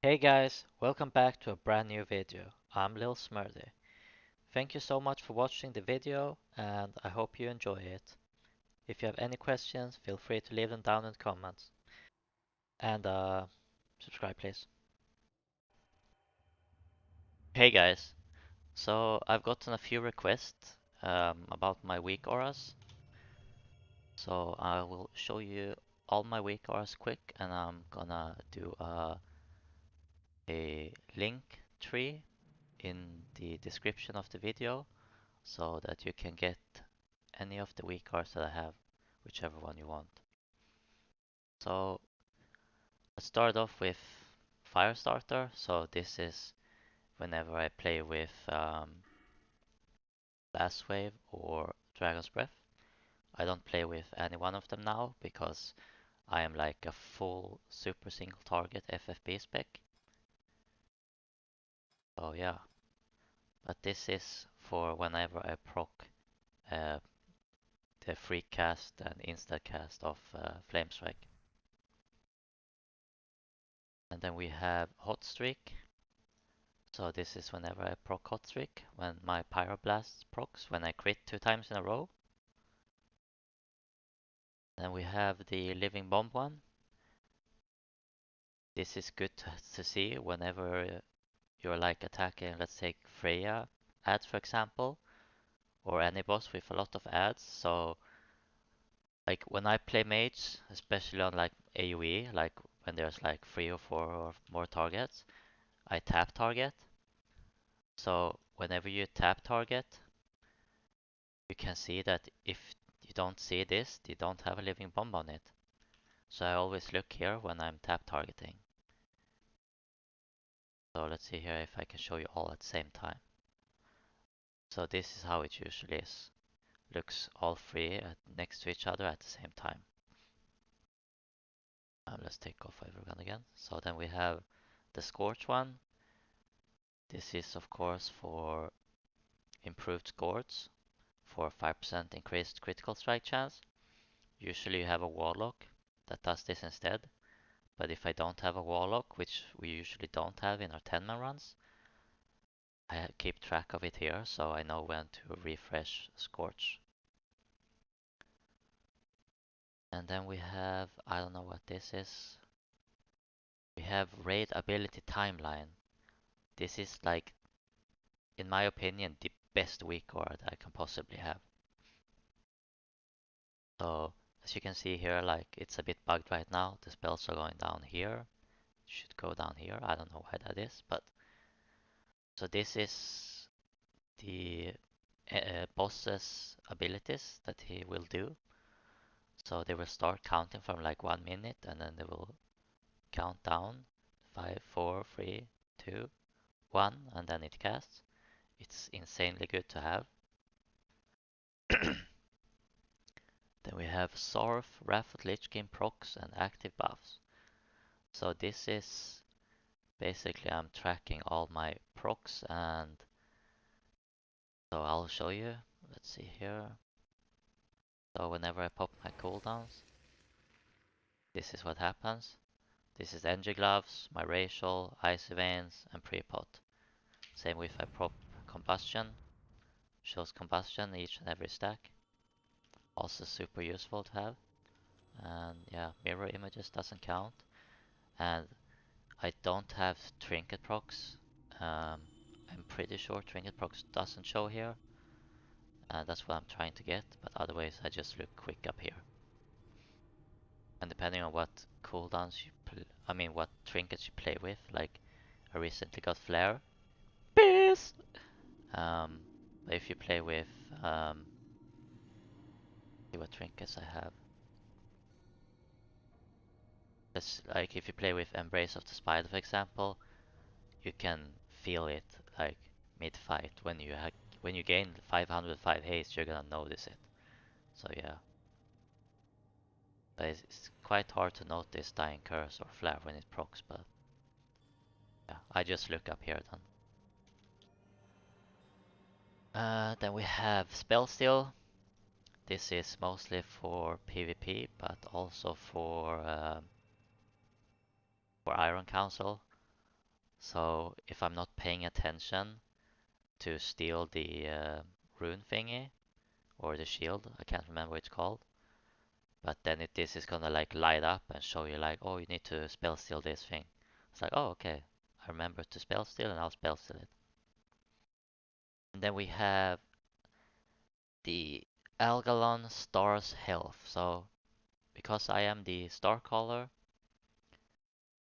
Hey guys, welcome back to a brand new video. I'm Lil Smurdy. Thank you so much for watching the video and I hope you enjoy it. If you have any questions, feel free to leave them down in the comments. And subscribe please. Hey guys, so I've gotten a few requests about my Weakauras. So I will show you all my Weakauras quick and I'm gonna do a link tree in the description of the video so that you can get any of the Weakauras that I have, whichever one you want. So let's start off with Firestarter. So this is whenever I play with Blast Wave or Dragon's Breath. I don't play with any one of them now because I am like a full super single target FFB spec. So yeah, but this is for whenever I proc uh, the free cast and insta cast of Flame Strike. And then we have Hot Streak. So this is whenever I proc Hot Streak, when my Pyroblast procs, when I crit 2 times in a row. Then we have the Living Bomb one. This is good to see whenever you're like attacking, let's take Freya ads for example, or any boss with a lot of ads. So like when I play Mage, especially on like AoE, like when there's like 3 or 4 or more targets, I tap target. So whenever you tap target, you can see that if you don't see this, you don't have a living bomb on it. So I always look here when I'm tap targeting. So let's see here if I can show you all at the same time. So this is how it usually is. Looks all three next to each other at the same time. Let's take off everyone again. So then we have the Scorch one. This is of course for improved Scorch for 5% increased critical strike chance. Usually you have a Warlock that does this instead. But if I don't have a Warlock, which we usually don't have in our 10-man runs, I keep track of it here so I know when to refresh Scorch. And then we have, I don't know what this is. We have Raid Ability Timeline. This is like, in my opinion, the best Weakauras that I can possibly have. So, as you can see here, like it's a bit bugged right now. The spells are going down here. Should go down here. I don't know why that is, but so this is the boss's abilities that he will do. So they will start counting from like 1 minute and then they will count down 5, 4, 3, 2, 1 and then it casts. It's insanely good to have. Then we have Sorf, Wrath, Lich King procs and active buffs. So this is basically I'm tracking all my procs and so I'll show you. Let's see here. So whenever I pop my cooldowns, this is what happens. This is Energy Gloves, my Racial, Icy Veins, and Pre-Pot. Same with I prop Combustion. Shows Combustion each and every stack. Also super useful to have. And yeah, Mirror Images doesn't count. And I don't have Trinket procs. I'm pretty sure Trinket procs doesn't show here. And that's what I'm trying to get. But otherwise I just look quick up here. And depending on what cooldowns you what trinkets you play with, like I recently got Flare. Beast! But if you play with, see what trinkets I have. Just like if you play with Embrace of the Spider, for example, you can feel it like mid-fight when you gain 505 haste, you're gonna notice it. So yeah, but it's quite hard to notice Dying Curse or Flare when it procs, but yeah, I just look up here then. Then we have Spell Steal. This is mostly for PvP, but also for Iron Council. So if I'm not paying attention to steal the rune thingy or the shield, I can't remember what it's called. But then this is gonna like light up and show you like, oh, you need to spell steal this thing. It's like, oh, okay, I remember to spell steal and I'll spell steal it. And then we have the Algalon Stars health. So because I am the star caller,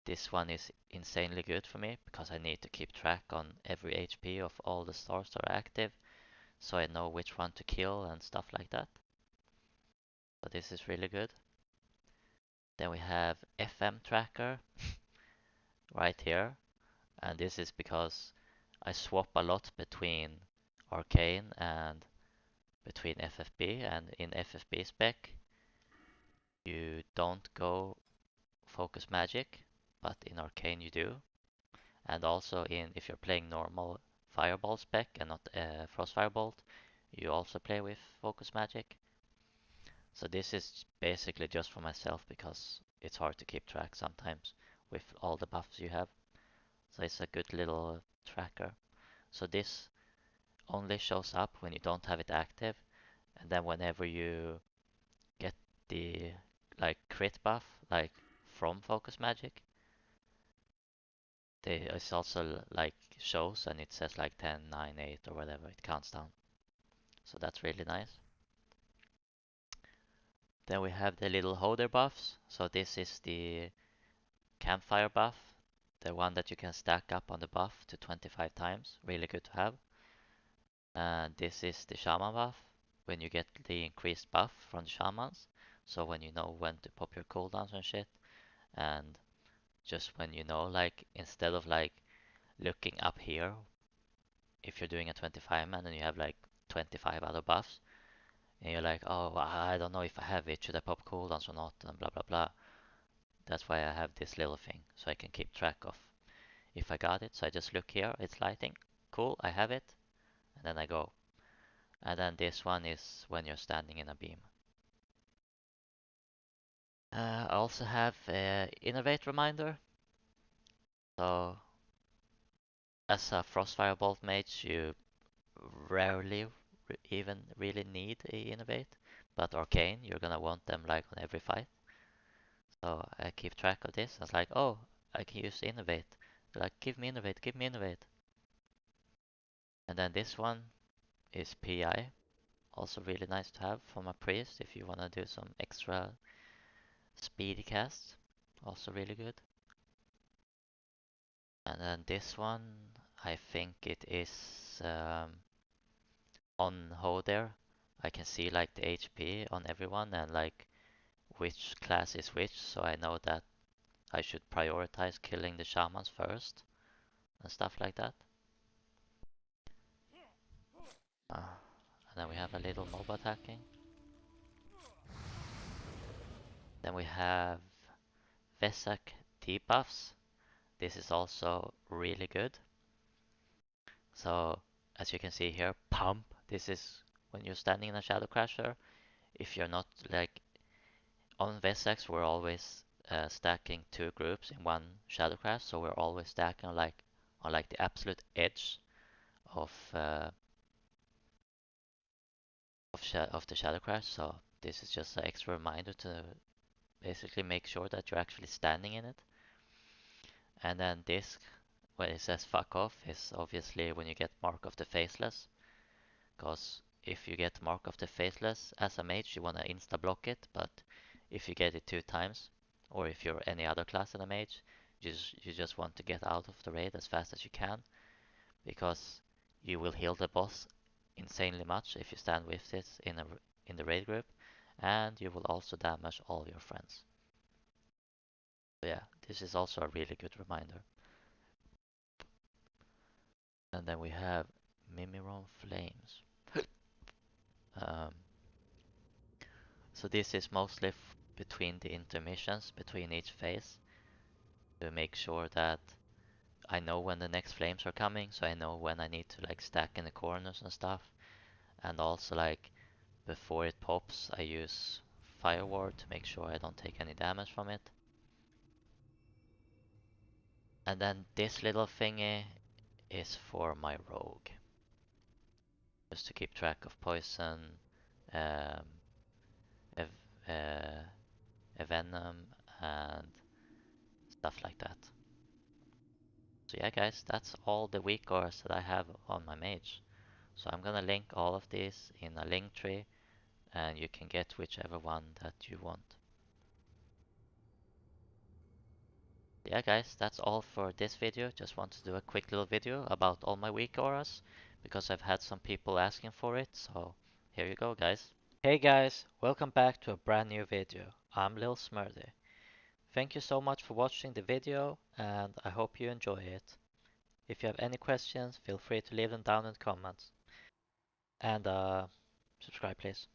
this one is insanely good for me because I need to keep track on every HP of all the stars that are active, so I know which one to kill and stuff like that. So this is really good. Then we have FM tracker right here, and this is because I swap a lot between Arcane and between FFB, and in FFB spec you don't go focus magic, but in Arcane you do. And also in if you're playing normal Fireball spec and not Frost Firebolt, you also play with focus magic. So this is basically just for myself because it's hard to keep track sometimes with all the buffs you have. So it's a good little tracker. So this only shows up when you don't have it active, and then whenever you get the like crit buff, like from focus magic, it's also like shows and it says like 10, 9, 8 or whatever, it counts down. So that's really nice. Then we have the little holder buffs. So this is the campfire buff, the one that you can stack up on the buff to 25 times. Really good to have. And this is the shaman buff, when you get the increased buff from the shamans. So when you know when to pop your cooldowns and shit, and just when you know, like, instead of like looking up here, if you're doing a 25 man and you have like 25 other buffs, and you're like, oh, I don't know if I have it, should I pop cooldowns or not, and blah blah blah. That's why I have this little thing, so I can keep track of if I got it. So I just look here, it's lighting, cool, I have it, and then I go. And then this one is when you're standing in a beam. I also have a Innovate reminder. So as a Frostfire Bolt mage, you rarely even really need a Innovate. But Arcane, you're gonna want them like on every fight. So I keep track of this. I was like, oh, I can use Innovate. They're like, give me Innovate, give me Innovate. And then this one is PI. Also really nice to have from a priest if you wanna do some extra speedy casts. Also really good. And then this one, I think it is on Hoder. I can see like the HP on everyone and like which class is which, so I know that I should prioritize killing the shamans first and stuff like that. And then we have a little mob attacking. Then we have Vesak debuffs. This is also really good. So as you can see here, pump. This is when you're standing in a Shadow Crasher. If you're not like on Vesex, we're always stacking two groups in one Shadow Crash, so we're always stacking on like the absolute edge of of the Shadow Crash. So this is just an extra reminder to basically make sure that you're actually standing in it. And then this, when it says fuck off, is obviously when you get Mark of the Faceless. Because if you get Mark of the Faceless as a mage, you want to insta block it, but if you get it 2 times, or if you're any other class in a mage, you just want to get out of the raid as fast as you can, because you will heal the boss insanely much if you stand with this in the raid group, and you will also damage all your friends. So yeah, this is also a really good reminder. And then we have Mimiron Flames. Um, so this is mostly between the intermissions between each phase to make sure that I know when the next flames are coming, so I know when I need to like stack in the corners and stuff. And also like before it pops, I use Fire Ward to make sure I don't take any damage from it. And then this little thingy is for my rogue, just to keep track of poison, um, ev venom, and stuff like that. So yeah, guys, that's all the Weakauras that I have on my mage. So I'm gonna link all of these in a link tree, and you can get whichever one that you want. Yeah, guys, that's all for this video. Just want to do a quick little video about all my Weakauras, because I've had some people asking for it, so here you go, guys. Hey guys, welcome back to a brand new video. I'm Lil Smurdy. Thank you so much for watching the video, and I hope you enjoy it. If you have any questions, feel free to leave them down in the comments. And subscribe please.